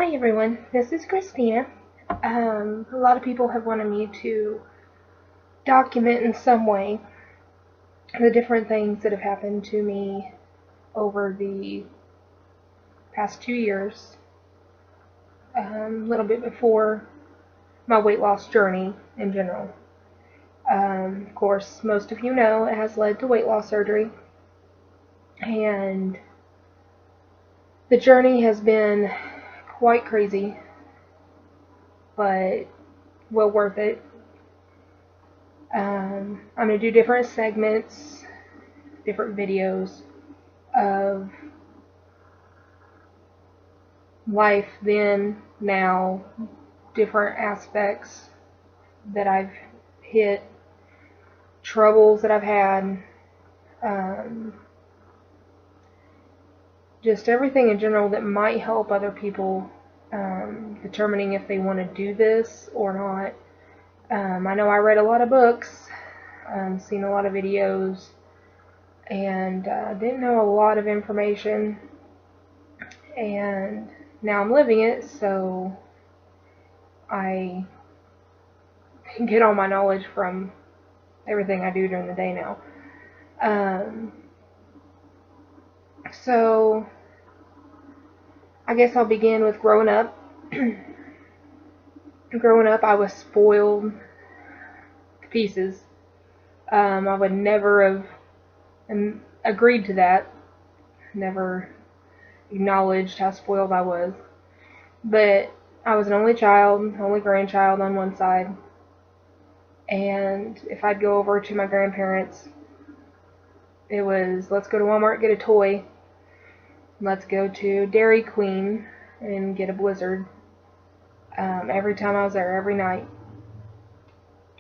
Hi everyone, this is Christina. A lot of people have wanted me to document in some way the different things that have happened to me over the past 2 years, a little bit before my weight loss journey in general. Of course, most of you know it has led to weight loss surgery, and the journey has been quite crazy, but well worth it. I'm going to do different segments, different videos of life then, now, different aspects that I've hit, troubles that I've had, um, just everything in general that might help other people determining if they want to do this or not. I know I read a lot of books, seen a lot of videos, and didn't know a lot of information, and now I'm living it, so I get all my knowledge from everything I do during the day now. Um, so I guess I'll begin with growing up. Growing up, I was spoiled to pieces. I would never have agreed to that, never acknowledged how spoiled I was. But I was an only child, only grandchild on one side. And if I'd go over to my grandparents, it was, let's go to Walmart, get a toy. Let's go to Dairy Queen and get a Blizzard. Every time I was there, every night.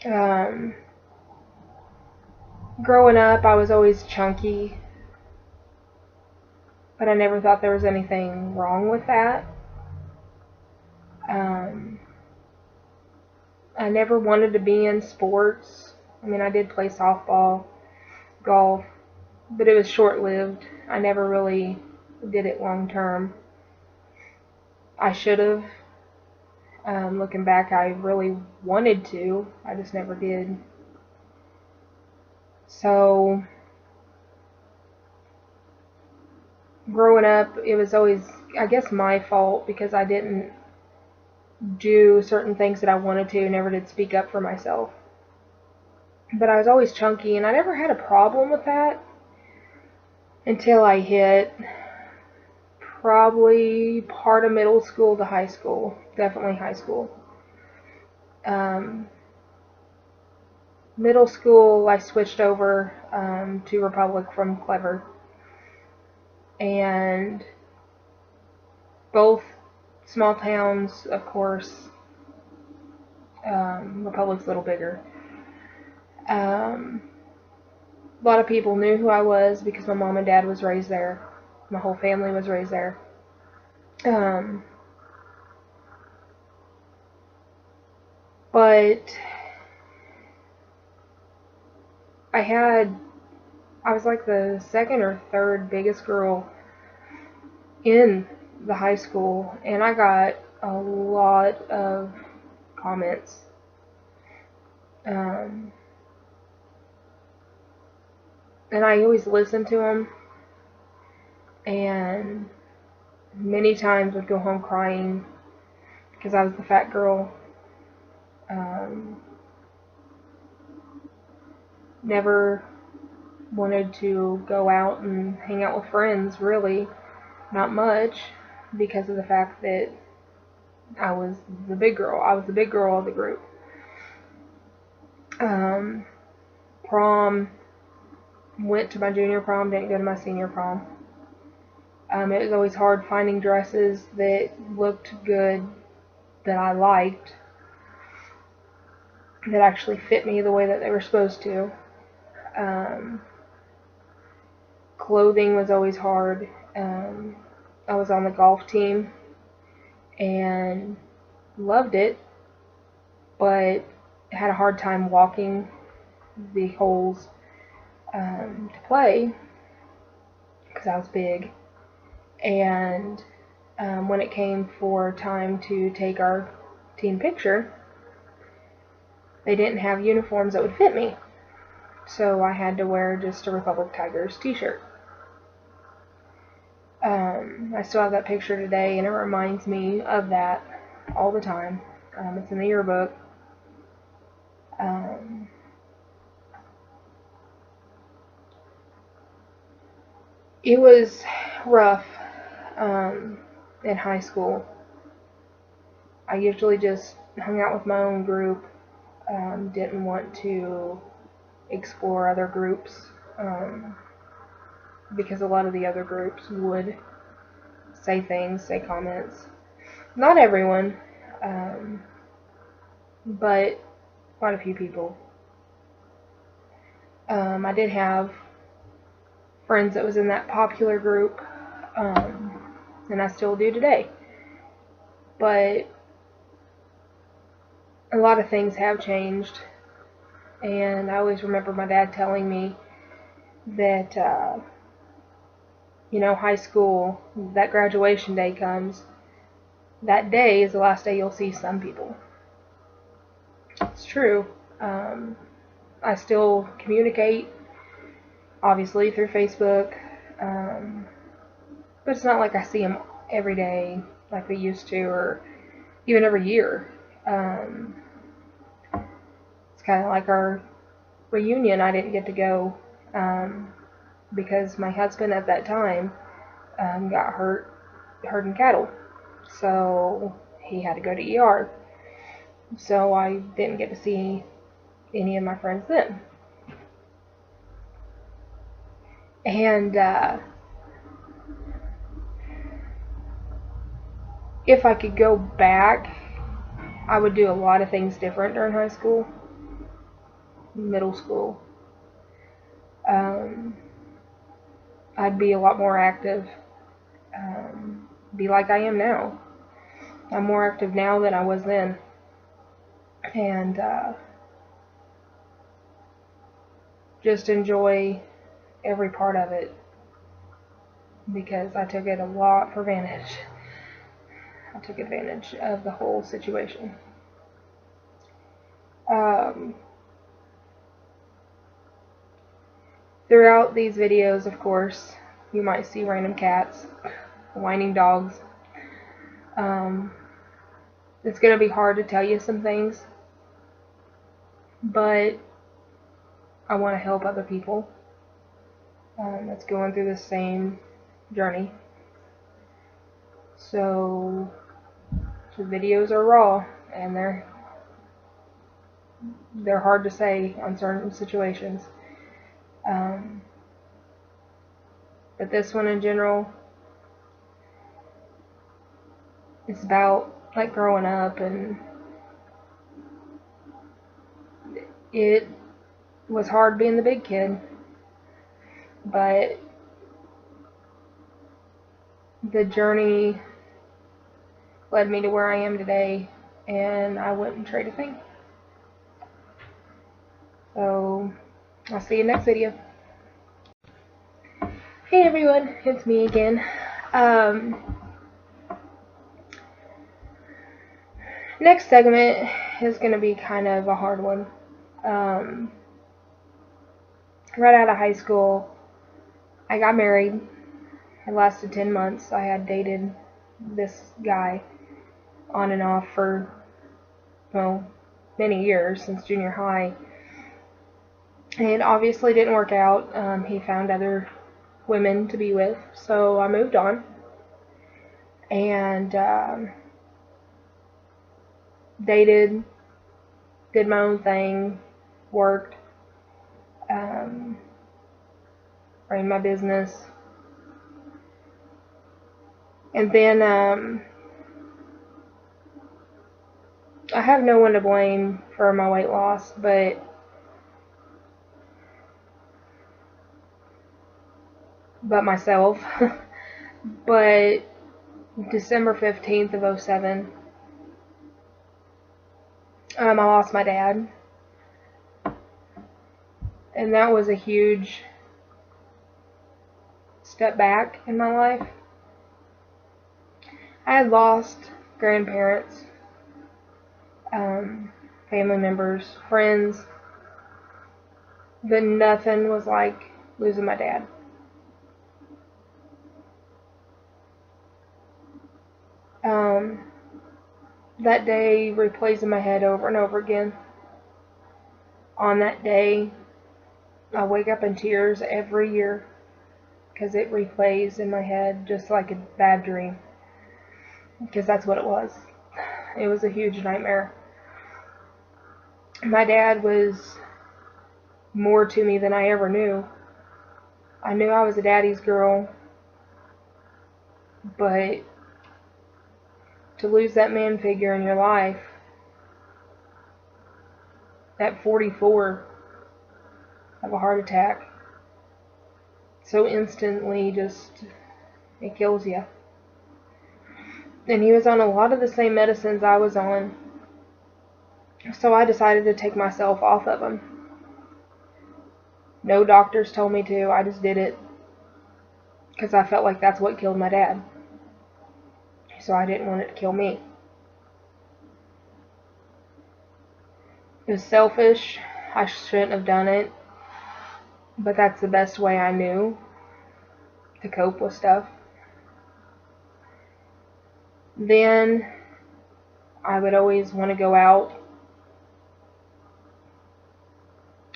Um, Growing up, I was always chunky, but I never thought there was anything wrong with that. Um, I never wanted to be in sports. I mean, I did play softball, golf, but it was short-lived. I never really did it long term. I should have. Looking back, I really wanted to. I just never did. So, growing up, it was always, I guess, my fault because I didn't do certain things that I wanted to, never did speak up for myself. But I was always chunky, and I never had a problem with that until I hit probably part of middle school to high school, definitely high school. Um, Middle school, I switched over to Republic from Clever, and both small towns, of course. Republic's a little bigger. Um, a lot of people knew who I was because my mom and dad was raised there. My whole family was raised there. Um, but I was like the second or third biggest girl in the high school, and I got a lot of comments. Um, and I always listened to them, and many times would go home crying because I was the fat girl. Um, Never wanted to go out and hang out with friends, really, not much, because of the fact that I was the big girl. I was the big girl of the group. Um, Prom, went to my junior prom, didn't go to my senior prom. It was always hard finding dresses that looked good, that I liked, that actually fit me the way that they were supposed to. Um, Clothing was always hard. I was on the golf team and loved it, but had a hard time walking the holes to play because I was big. And when it came for time to take our team picture, they didn't have uniforms that would fit me. So I had to wear just a Republic Tigers t-shirt. I still have that picture today, and it reminds me of that all the time. It's in the yearbook. It was rough in high school. I usually just hung out with my own group, didn't want to explore other groups, because a lot of the other groups would say comments. Not everyone, but quite a few people. I did have friends that was in that popular group, and I still do today. But a lot of things have changed, and I always remember my dad telling me that, high school, that graduation day comes, that day is the last day you'll see some people. It's true. I still communicate, obviously, through Facebook, but it's not like I see them every day like we used to, or even every year. It's kind of like our reunion. I didn't get to go because my husband at that time got hurt herding cattle, so he had to go to ER. So I didn't get to see any of my friends then. And if I could go back, I would do a lot of things different during high school, middle school. I'd be a lot more active, be like I am now. I'm more active now than I was then. And just enjoy every part of it, because I took it a lot for advantage. I took advantage of the whole situation. Throughout these videos, of course, you might see random cats, whining dogs. It's going to be hard to tell you some things, but I want to help other people that's going through the same journey. So the videos are raw, and they're hard to say on certain situations. But this one in general, it's about like growing up, and it was hard being the big kid, but the journey led me to where I am today, and I wouldn't trade a thing. So I'll see you next video. Hey everyone, it's me again. Next segment is going to be kind of a hard one. Right out of high school, I got married. It lasted 10 months. I had dated this guy on and off for, many years, since junior high. It obviously didn't work out. He found other women to be with, so I moved on. And dated, did my own thing, worked, ran my business. And then I have no one to blame for my weight loss, but myself. But December 15th of 2007, I lost my dad, and that was a huge step back in my life. I had lost grandparents, family members, friends, but nothing was like losing my dad. That day replays in my head over and over again. On that day, I wake up in tears every year because it replays in my head just like a bad dream. Because that's what it was. It was a huge nightmare. My dad was more to me than I ever knew. I knew I was a daddy's girl, but to lose that man figure in your life at 44 of a heart attack so instantly, just, it kills you. And he was on a lot of the same medicines I was on, so I decided to take myself off of them. No doctors told me to, I just did it because I felt like that's what killed my dad. So I didn't want it to kill me. It was selfish. I shouldn't have done it. But that's the best way I knew to cope with stuff. Then I would always want to go out.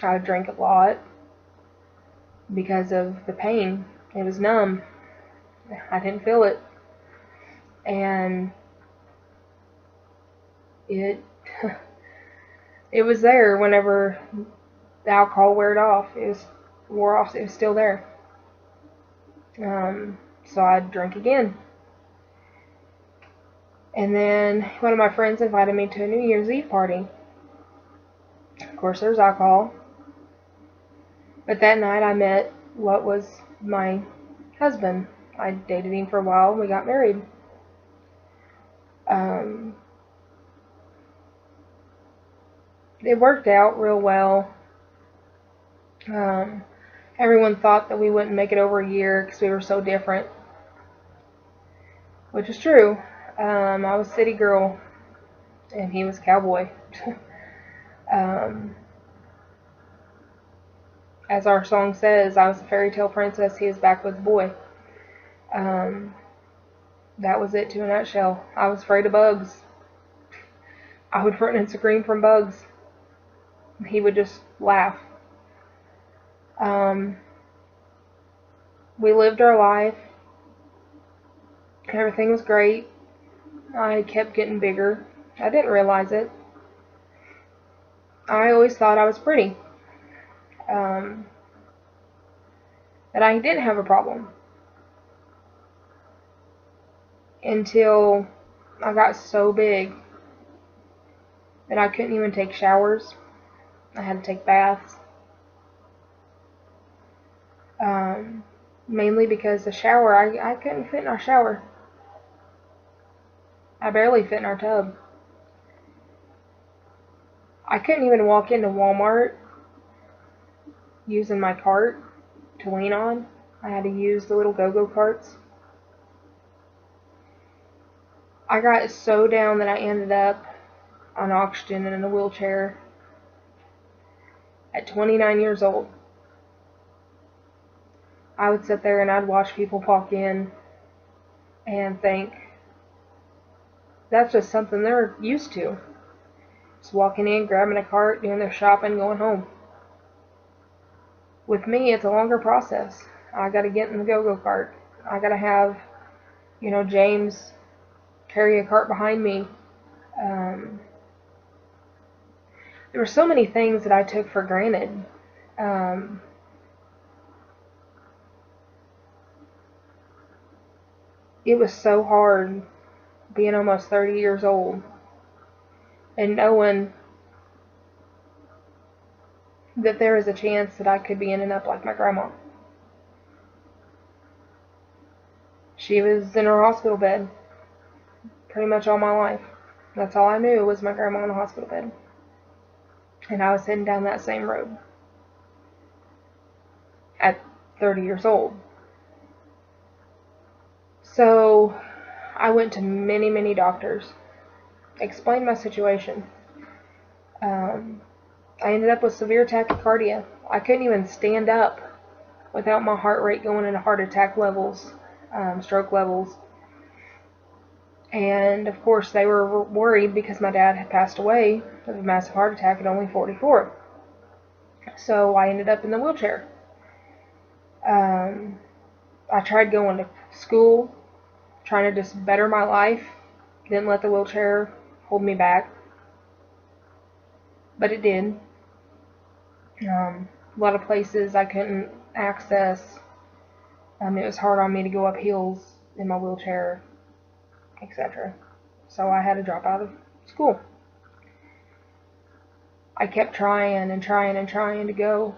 I would drink a lot because of the pain. It was numb. I didn't feel it. And it was there whenever the alcohol wore off. It was still there. So I'd drink again. And then one of my friends invited me to a New Year's Eve party. Of course, there's alcohol. But that night I met what was my husband. I dated him for a while and we got married. It worked out real well. Everyone thought that we wouldn't make it over a year because we were so different, which is true. I was city girl and he was cowboy. As our song says, I was a fairy tale princess, he was backwoods boy. That was it to a nutshell. I was afraid of bugs. I would run and scream from bugs. He would just laugh. We lived our life. Everything was great. I kept getting bigger. I didn't realize it. I always thought I was pretty. That I didn't have a problem. Until I got so big that I couldn't even take showers. I had to take baths. Mainly because the shower, I couldn't fit in our shower. I barely fit in our tub. I couldn't even walk into Walmart using my cart to lean on. I had to use the little go-go carts. I got so down that I ended up on oxygen and in a wheelchair at 29 years old. I would sit there and I'd watch people walk in and think, that's just something they're used to. Just walking in, grabbing a cart, doing their shopping, going home. With me, it's a longer process. I gotta get in the go-go cart. I gotta have, James carry a cart behind me. There were so many things that I took for granted. It was so hard being almost 30 years old and knowing that there is a chance that I could be ending up like my grandma. She was in her hospital bed pretty much all my life. That's all I knew was my grandma in the hospital bed. And I was heading down that same road at 30 years old. So I went to many, many doctors, explained my situation. I ended up with severe tachycardia. I couldn't even stand up without my heart rate going into heart attack levels, stroke levels. And of course they were worried because my dad had passed away of a massive heart attack at only 44. So I ended up in the wheelchair. I tried going to school, trying to just better my life. Didn't let the wheelchair hold me back. But it did. A lot of places I couldn't access. It was hard on me to go up hills in my wheelchair, etc. So I had to drop out of school. I kept trying and trying and trying to go,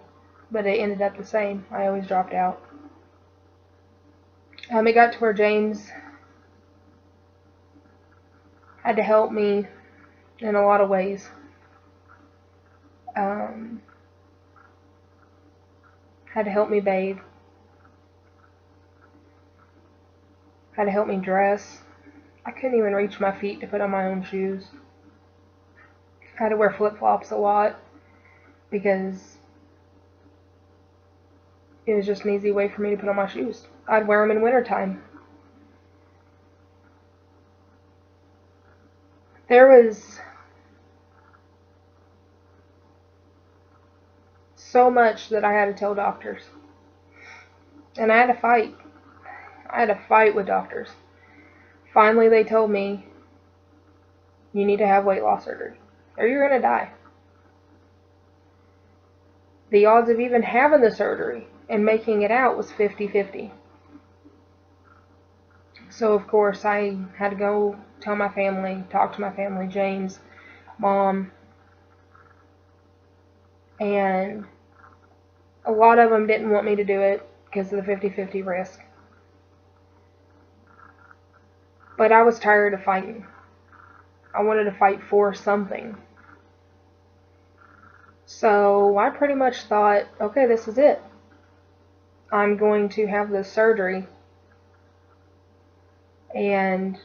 but it ended up the same. I always dropped out. It got to where James had to help me in a lot of ways. Had to help me bathe. Had to help me dress. I couldn't even reach my feet to put on my own shoes. Had to wear flip-flops a lot because it was just an easy way for me to put on my shoes. I'd wear them in wintertime. There was so much that I had to tell doctors. And I had to fight. I had to fight with doctors. Finally, they told me, you need to have weight loss surgery, or you're going to die. The odds of even having the surgery and making it out was 50-50. So, of course, I had to go tell my family, talk to my family, James, Mom, and a lot of them didn't want me to do it because of the 50-50 risk. But I was tired of fighting. I wanted to fight for something. So I pretty much thought, okay, this is it. I'm going to have this surgery. And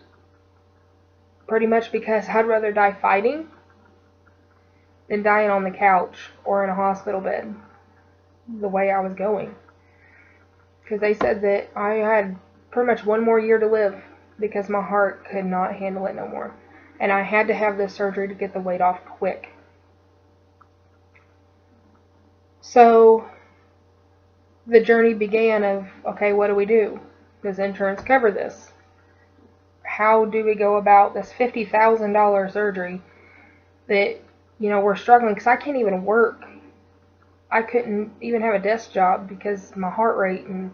pretty much because I'd rather die fighting than dying on the couch or in a hospital bed the way I was going. Because they said that I had pretty much one more year to live because my heart could not handle it no more. And I had to have this surgery to get the weight off quick. So the journey began of, okay, what do we do? Does insurance cover this? How do we go about this $50,000 surgery that, we're struggling because I can't even work. I couldn't even have a desk job because my heart rate and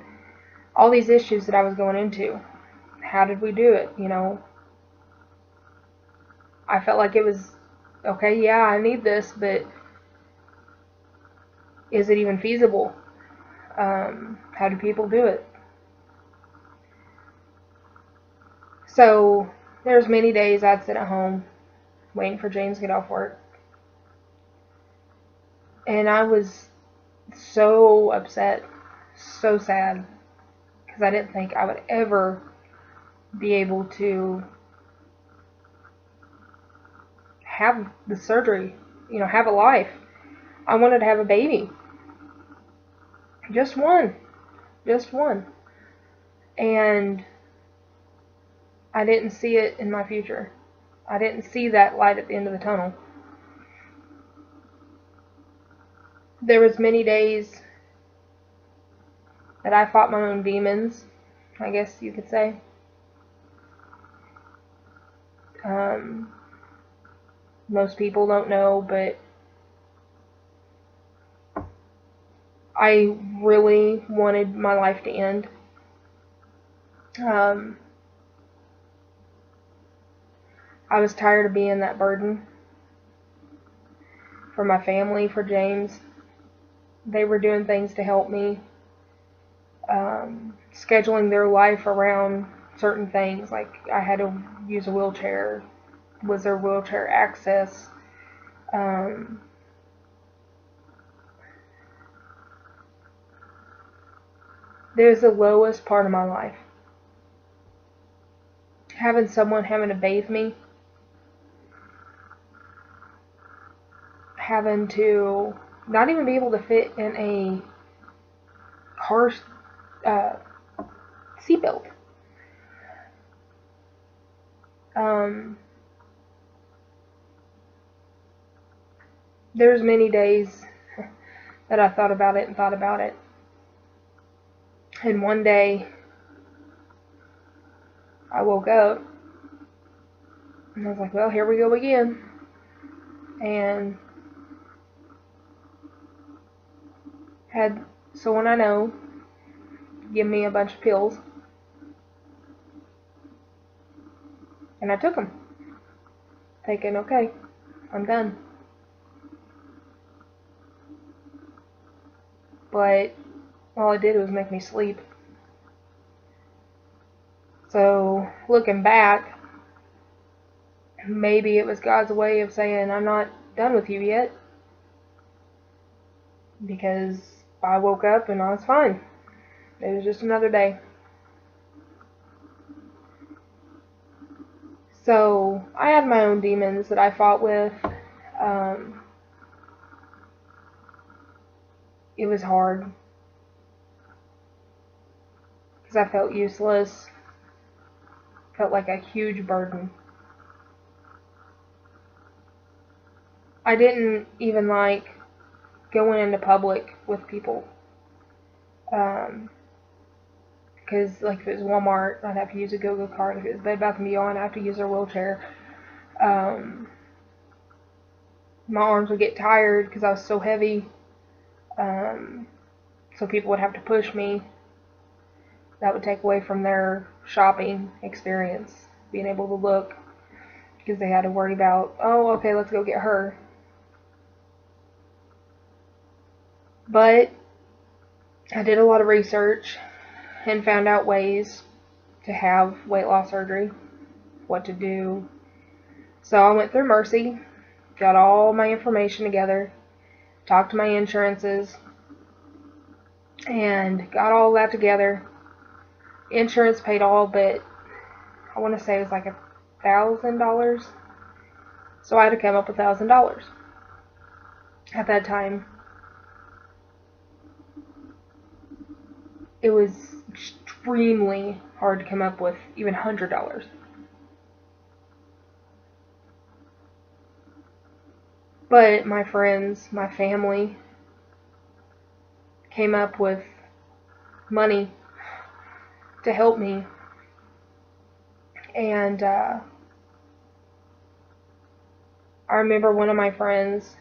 all these issues that I was going into. How did we do it? I felt like it was, okay, yeah, I need this, but is it even feasible? How do people do it? So there's many days I'd sit at home waiting for James to get off work. And I was so upset, so sad, because I didn't think I would ever be able to have the surgery, have a life. I wanted to have a baby. Just one. And I didn't see it in my future. I didn't see that light at the end of the tunnel. There was many days that I fought my own demons, I guess you could say. Most people don't know, but I really wanted my life to end. I was tired of being that burden for my family, for James. They were doing things to help me, scheduling their life around certain things, like I had to use a wheelchair. Was there wheelchair access? There's the lowest part of my life. having someone having to bathe me, having to not even be able to fit in a car seatbelt. There's many days that I thought about it and thought about it. And one day, I woke up and I was like, well, here we go again. And had someone I know give me a bunch of pills. And I took them, thinking, okay, I'm done. But all it did was make me sleep. So, looking back, maybe it was God's way of saying, I'm not done with you yet. Because I woke up and I was fine. It was just another day. So, I had my own demons that I fought with. It was hard. Because I felt useless. Felt like a huge burden. I didn't even like going into public with people. Because like if it was Walmart, I'd have to use a go-go cart. If it was Bed Bath & Beyond, I'd have to use their wheelchair. My arms would get tired because I was so heavy. So people would have to push me. That would take away from their shopping experience, being able to look, because they had to worry about, oh, okay, let's go get her. But I did a lot of research and found out ways to have weight loss surgery, what to do. So I went through Mercy, got all my information together, talked to my insurances, and got all that together. Insurance paid all but, I want to say it was like $1,000. So I had to come up with $1,000. At that time, it was extremely hard to come up with even $100. But my friends, my family, came up with money to help me. And I remember one of my friends,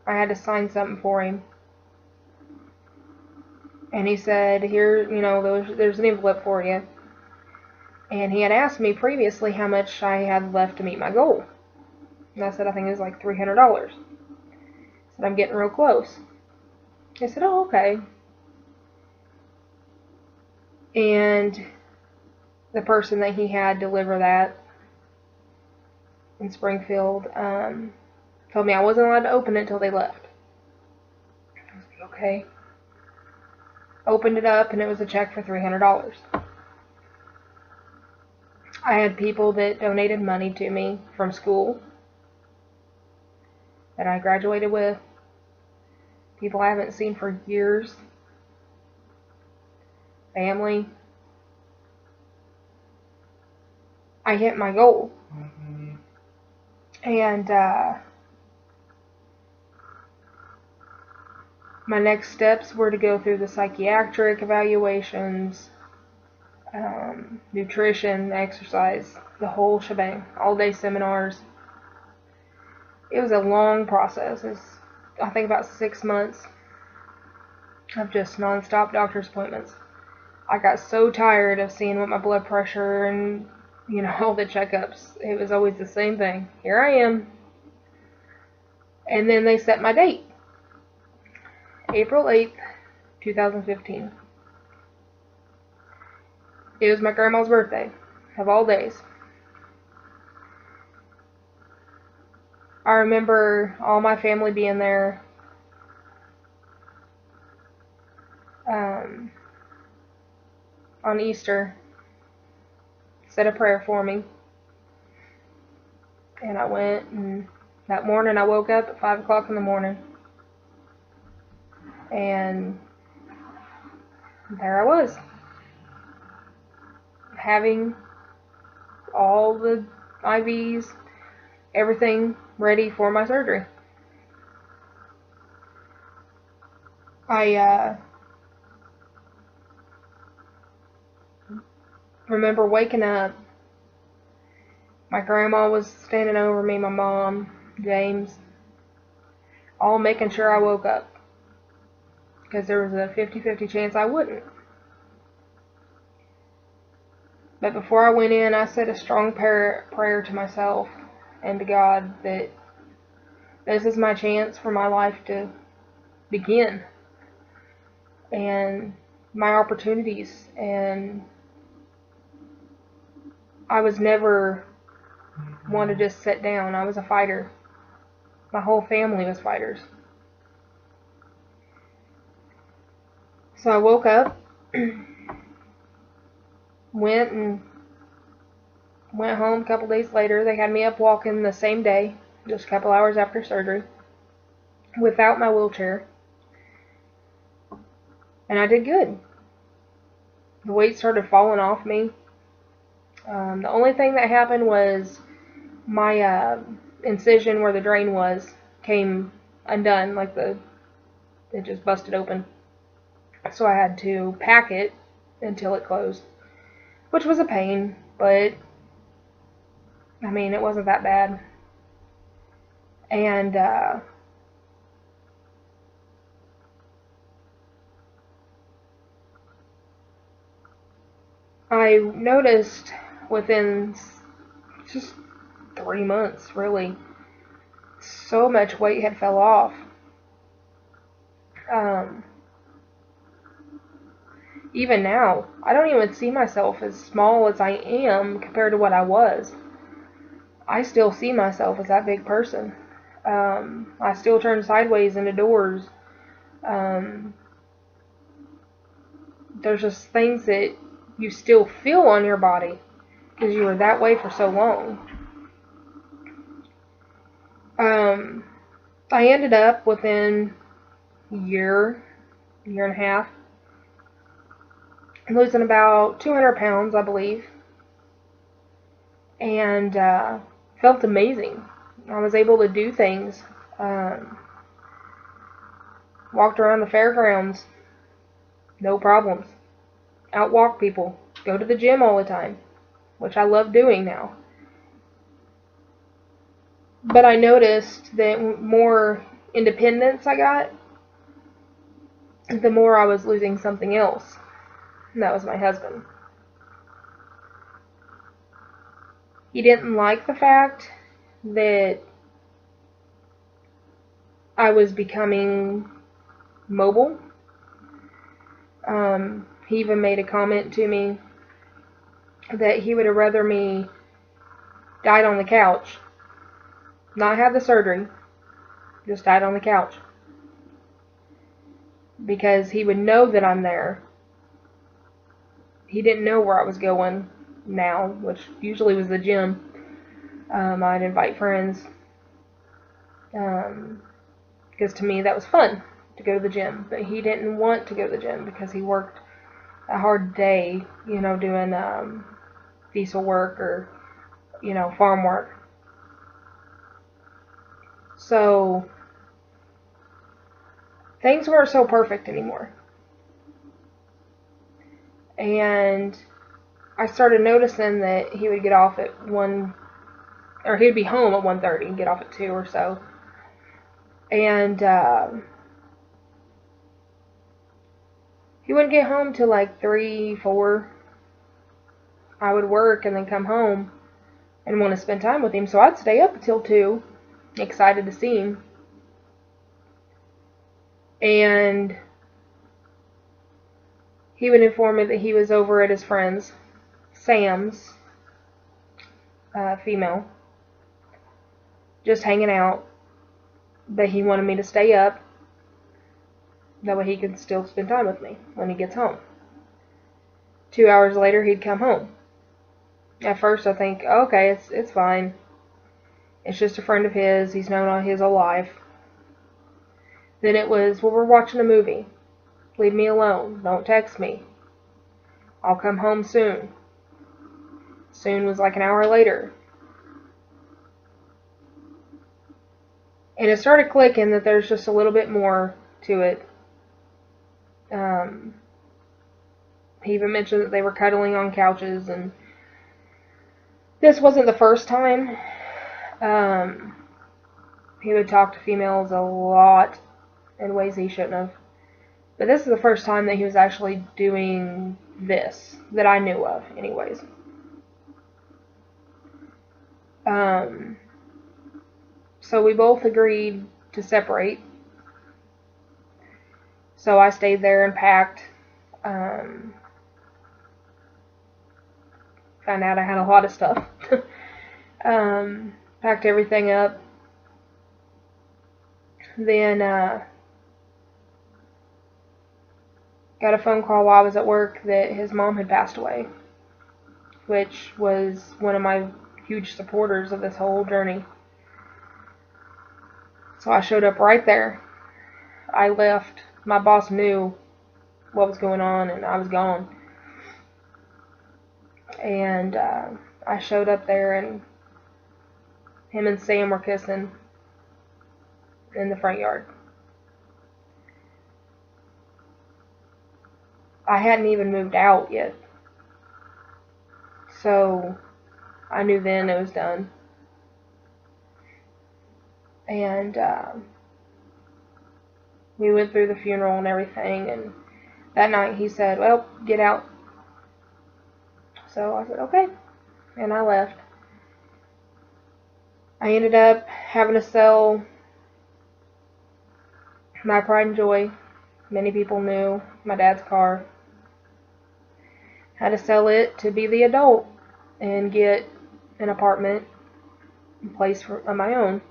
I had to sign something for him. And he said, here, there's an envelope for you. And he had asked me previously how much I had left to meet my goal. And I said, I think it was like $300. I said, I'm getting real close. He said, oh, okay. And the person that he had deliver that in Springfield told me I wasn't allowed to open it until they left. I was like, okay. Opened it up, and it was a check for $300. I had people that donated money to me from school that I graduated with, people I haven't seen for years, family. I hit my goal. Mm-hmm. And my next steps were to go through the psychiatric evaluations, nutrition, exercise, the whole shebang, all-day seminars. It was a long process. It was, I think, about 6 months of just non-stop doctor's appointments. I got so tired of seeing what my blood pressure and, all the checkups. It was always the same thing. Here I am. And then they set my date. April 8th, 2015. It was my grandma's birthday, of all days. I remember all my family being there. On Easter, said a prayer for me. And I went, and that morning I woke up at 5 o'clock in the morning. And there I was, having all the IVs, everything ready for my surgery. I remember waking up. My grandma was standing over me, my mom, James, all making sure I woke up, because there was a 50-50 chance I wouldn't. But before I went in, I said a strong prayer to myself and to God that this is my chance for my life to begin, and my opportunities. And I was never one to just sit down. I was a fighter. My whole family was fighters. So I woke up, went home a couple days later. They had me up walking the same day, just a couple hours after surgery, without my wheelchair. And I did good. The weight started falling off me. The only thing that happened was my incision where the drain was came undone, like it just busted open. So I had to pack it until it closed, which was a pain, but I mean, it wasn't that bad. And I noticed within just 3 months, really, so much weight had fell off. Even now, I don't even see myself as small as I am compared to what I was. I still see myself as that big person. I still turn sideways into doors. There's just things that you still feel on your body because you were that way for so long. I ended up within a year and a half, losing about 200 pounds, I believe, and felt amazing. I was able to do things. Walked around the fairgrounds, no problems. Outwalk people, go to the gym all the time, which I love doing now. But I noticed that more independence I got, the more I was losing something else. And that was my husband. He didn't like the fact that I was becoming mobile. He even made a comment to me that he would have rather me died on the couch, not have the surgery, just died on the couch, because he would know that I'm there. He didn't know where I was going now, which usually was the gym. I'd invite friends, because to me that was fun to go to the gym. But he didn't want to go to the gym because he worked a hard day, doing diesel work or, farm work. So things weren't so perfect anymore. And I started noticing that he would get off at 1, or he'd be home at 1:30 and get off at 2 or so. And he wouldn't get home till like 3, 4. I would work and then come home and want to spend time with him. So I'd stay up until 2, excited to see him. And he would inform me that he was over at his friend's, Sam's, female, just hanging out, but he wanted me to stay up, that way he could still spend time with me when he gets home. 2 hours later, he'd come home. At first I think, okay, it's fine. It's just a friend of his. He's known his whole life. Then it was, well, we're watching a movie. Leave me alone. Don't text me. I'll come home soon. Soon was like an hour later. And it started clicking that there's just a little bit more to it. He even mentioned that they were cuddling on couches, and this wasn't the first time. He would talk to females a lot in ways he shouldn't have. But this is the first time that he was actually doing this, that I knew of, anyways. So we both agreed to separate. So I stayed there and packed. Found out I had a lot of stuff. Packed everything up. Then got a phone call while I was at work that his mom had passed away, which was one of my huge supporters of this whole journey. So I showed up right there. I left. My boss knew what was going on, and I was gone. And I showed up there, and him and Sam were kissing in the front yard. I hadn't even moved out yet. So I knew then it was done. And we went through the funeral and everything, and that night he said, well, get out. So I said, okay, and I left. I ended up having to sell my pride and joy. Many people knew, my dad's car. Had to sell it to be the adult and get an apartment, a place of my own.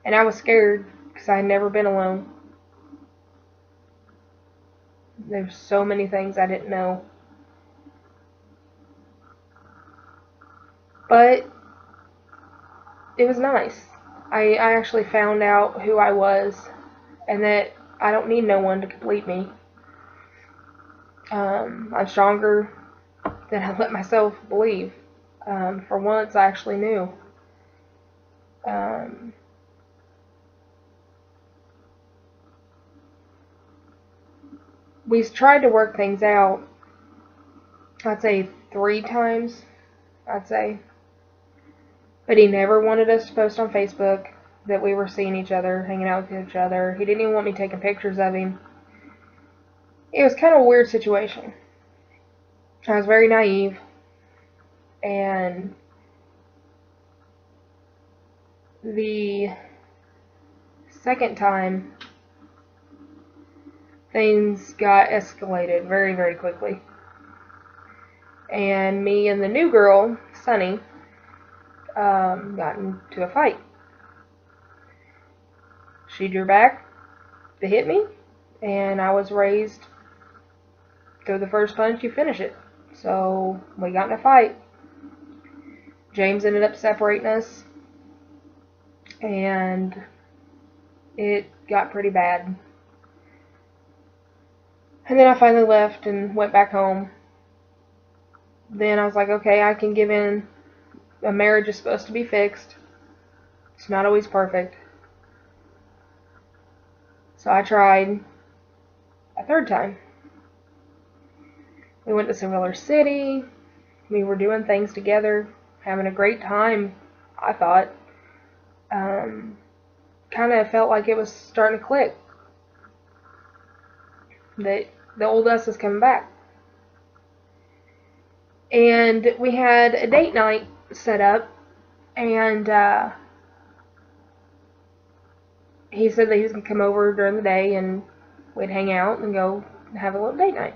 And I was scared because I had never been alone. There's so many things I didn't know. But it was nice. I actually found out who I was, and that I don't need no one to complete me. I'm stronger than I let myself believe. For once, I actually knew. We tried to work things out, I'd say 3 times, But he never wanted us to post on Facebook that we were seeing each other, hanging out with each other. He didn't even want me taking pictures of him. It was kind of a weird situation. I was very naive. And the second time, things got escalated very, very quickly. And me and the new girl, Sunny, got into a fight. She drew back to hit me, and I was raised, throw the first punch, you finish it. So we got in a fight. James ended up separating us, and it got pretty bad. And then I finally left and went back home. Then I was like, okay, I can give in. A marriage is supposed to be fixed. It's not always perfect. So I tried a third time. We went to Silver City. We were doing things together, having a great time, I thought. Kind of felt like it was starting to click. That the old us is coming back. And we had a date night set up, and he said that he was going to come over during the day and we'd hang out and go have a little date night.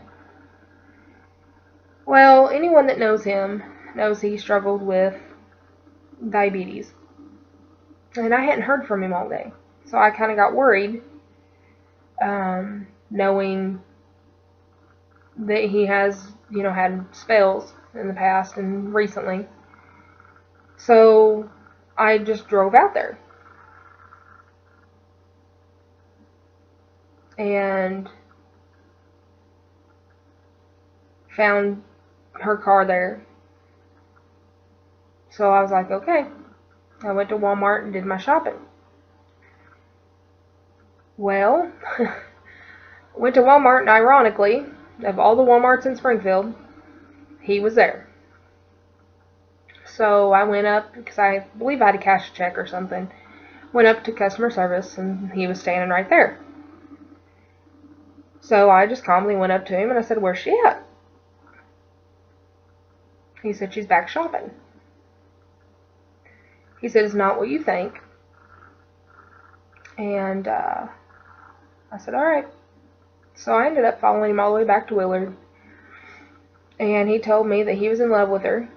Well, anyone that knows him knows he struggled with diabetes. And I hadn't heard from him all day. So I kind of got worried, knowing that he has had spells in the past and recently. So I just drove out there. And found her car there. So I was like, okay. I went to Walmart and did my shopping. Well, went to Walmart, and ironically, of all the Walmarts in Springfield, he was there. So I went up, because I believe I had to cash a check or something. Went up to customer service, and he was standing right there. So I just calmly went up to him, and I said, "Where's she at?" He said, "She's back shopping." He said, "It's not what you think." And I said, "Alright." So I ended up following him all the way back to Willard. And he told me that he was in love with her.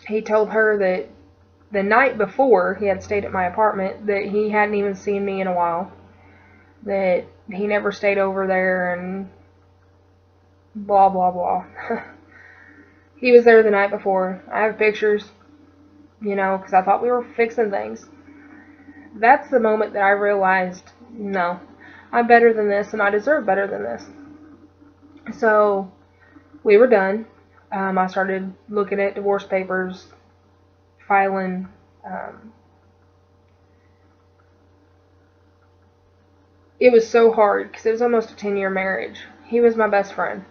He told her that the night before he had stayed at my apartment, that he hadn't even seen me in a while. That he never stayed over there, and blah, blah, blah. He was there the night before. I have pictures, because I thought we were fixing things. That's the moment that I realized, no, I'm better than this, and I deserve better than this. So we were done. I started looking at divorce papers, filing. It was so hard because it was almost a 10-year marriage. He was my best friend.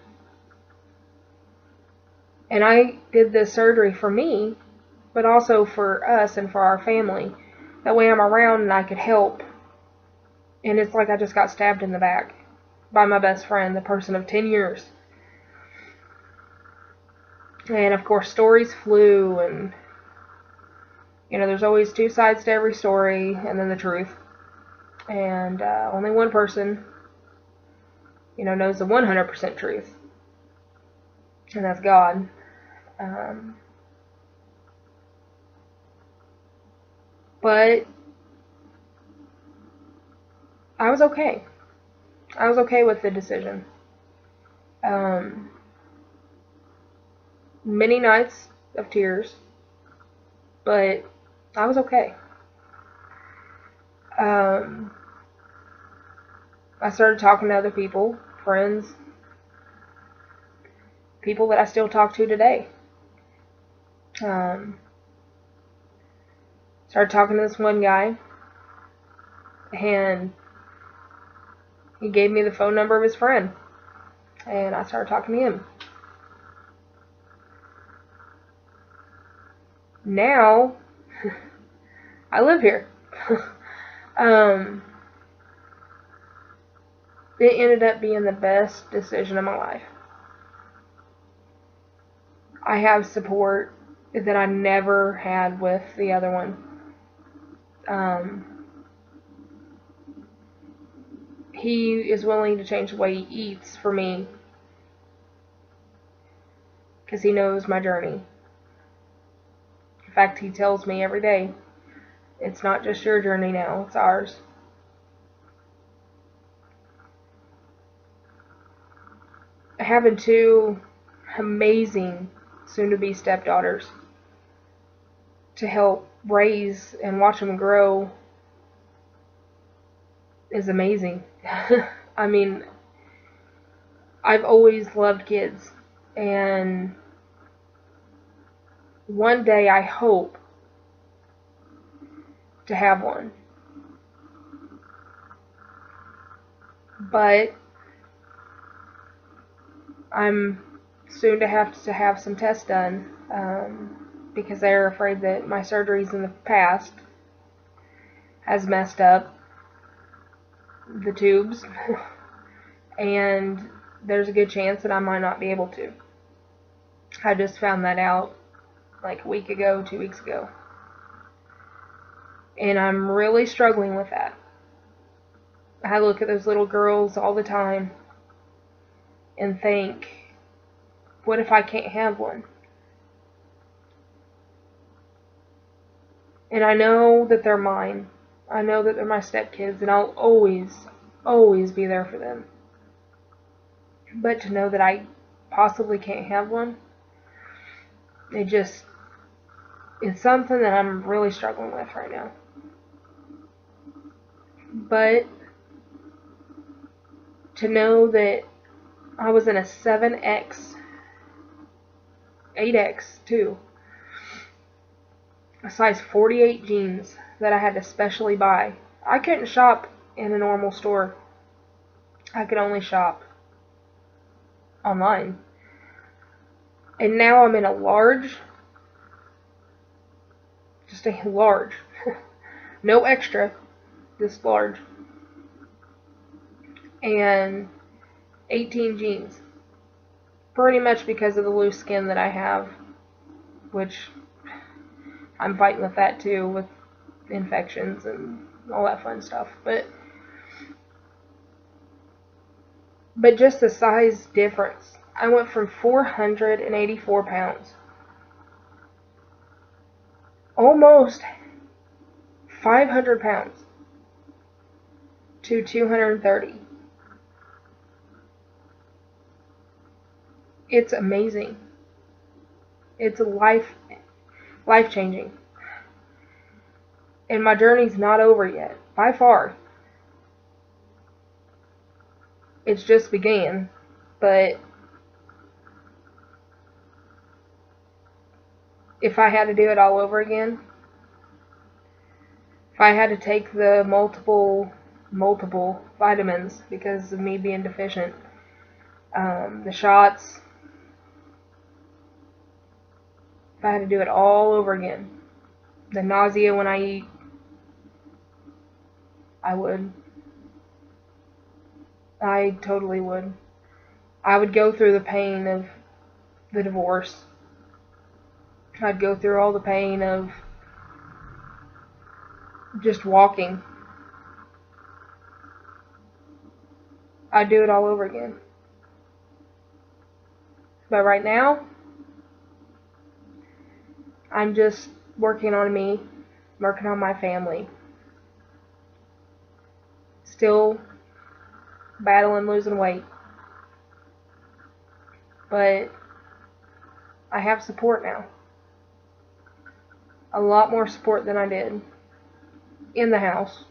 And I did this surgery for me, but also for us and for our family. That way I'm around and I could help. And it's like I just got stabbed in the back by my best friend, the person of 10 years. And of course, stories flew, and there's always two sides to every story, and then the truth. And only one person, knows the 100% truth, and that's God. But I was okay. I was okay with the decision. Many nights of tears, but I was okay. I started talking to other people, friends, people that I still talk to today. Started talking to this one guy, and he gave me the phone number of his friend, and I started talking to him. Now, I live here. It ended up being the best decision of my life. I have support that I never had with the other one. He is willing to change the way he eats for me, because he knows my journey. In fact, he tells me every day, it's not just your journey now, it's ours. Having two amazing soon-to-be stepdaughters to help raise and watch them grow is amazing. I mean, I've always loved kids, and one day I hope to have one. But I'm soon to have some tests done, because they're afraid that my surgeries in the past has messed up the tubes, and there's a good chance that I might not be able to. I just found that out like a week ago, 2 weeks ago, and I'm really struggling with that. I look at those little girls all the time and think, what if I can't have one? And I know that they're mine. I know that they're my stepkids, and I'll always, always be there for them. But to know that I possibly can't have one. It's something that I'm really struggling with right now. But to know that I was in a 7X, 8X too, a size 48 jeans that I had to specially buy. I couldn't shop in a normal store. I could only shop online. And now I'm in a large, just a large, no extra, just large, and 18 jeans. Pretty much because of the loose skin that I have, which I'm fighting with that too, with infections and all that fun stuff. But just the size difference. I went from 484 pounds, almost 500 pounds, to 230. It's amazing. It's life-changing. And my journey's not over yet, by far. It's just began, but if I had to do it all over again, if I had to take the multiple vitamins because of me being deficient, the shots, if I had to do it all over again, the nausea when I eat, I would. I totally would. I would go through the pain of the divorce. I'd go through all the pain of just walking. I'd do it all over again. But right now, I'm just working on me, working on my family. Still battling losing weight. But I have support now. A lot more support than I did in the house.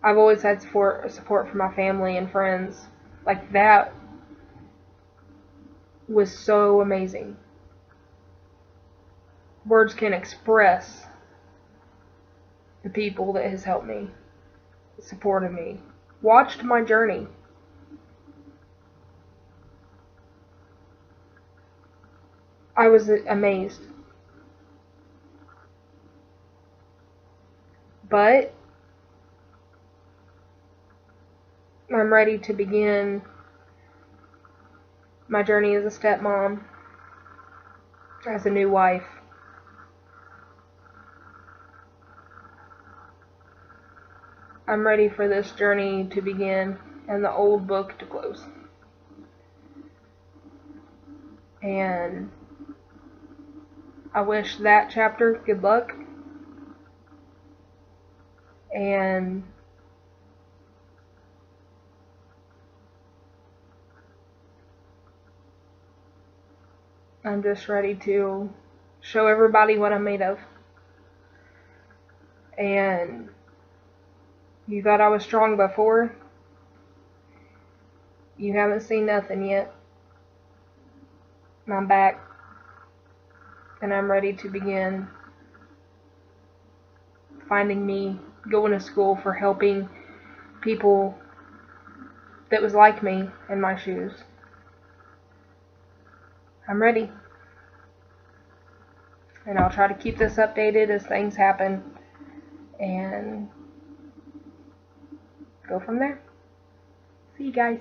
I've always had support from my family and friends. Like, that was so amazing. Words can't express the people that has helped me, supported me, watched my journey. I was amazed. But I'm ready to begin my journey as a stepmom, as a new wife. I'm ready for this journey to begin and the old book to close. And I wish that chapter good luck. And I'm just ready to show everybody what I'm made of. And you thought I was strong before? You haven't seen nothing yet. I'm back. And I'm ready to begin finding me, going to school for helping people that was like me in my shoes. I'm ready. And I'll try to keep this updated as things happen and go from there. See you guys.